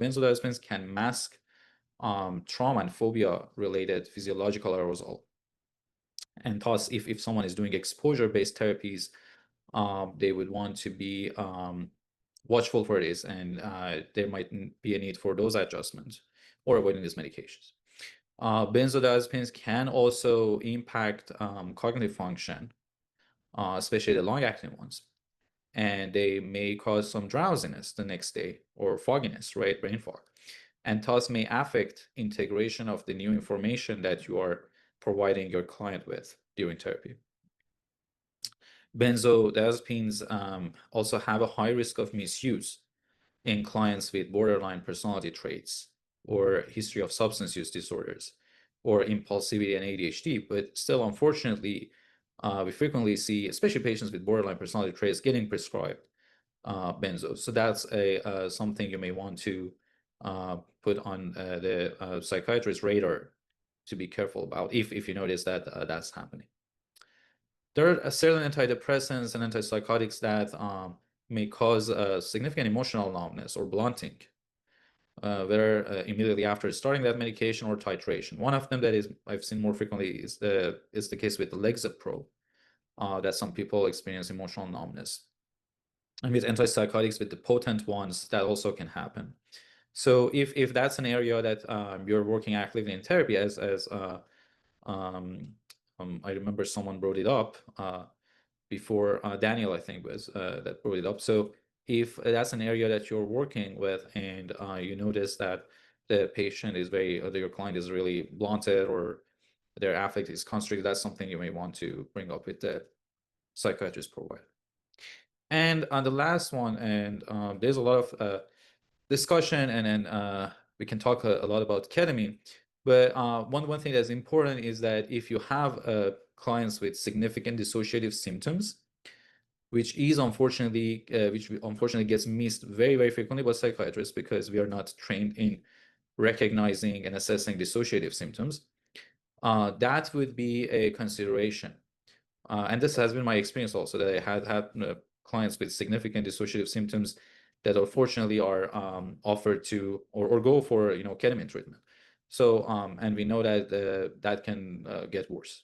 benzodiazepines can mask trauma and phobia related physiological arousal. And thus, if someone is doing exposure-based therapies, they would want to be watchful for this, and there might be a need for dose adjustments or avoiding these medications. Benzodiazepines can also impact cognitive function, especially the long-acting ones, and they may cause some drowsiness the next day or fogginess, right, brain fog, and thus may affect integration of the new information that you are providing your client with during therapy. Benzodiazepines also have a high risk of misuse in clients with borderline personality traits or history of substance use disorders or impulsivity and ADHD. But still, unfortunately, we frequently see, especially patients with borderline personality traits, getting prescribed benzos. So that's something you may want to put on the psychiatrist's radar to be careful about if you notice that that's happening. There are certain antidepressants and antipsychotics that may cause significant emotional numbness or blunting, whether immediately after starting that medication or titration. One of them that I've seen more frequently is the case with the Lexapro, that some people experience emotional numbness. And with antipsychotics, with the potent ones, that also can happen. So if that's an area that you're working actively in therapy, as I remember someone brought it up before, Daniel, I think, was that brought it up. So if that's an area that you're working with and you notice that the patient is your client is really blunted or their affect is constricted, that's something you may want to bring up with the psychiatrist provider. And on the last one, and there's a lot of discussion, and then we can talk a lot about ketamine. But one thing that's important is that if you have clients with significant dissociative symptoms, which unfortunately gets missed very, very frequently by psychiatrists because we are not trained in recognizing and assessing dissociative symptoms, that would be a consideration. And this has been my experience also, that I had clients with significant dissociative symptoms that unfortunately are offered to or go for ketamine treatment. So and we know that that can get worse.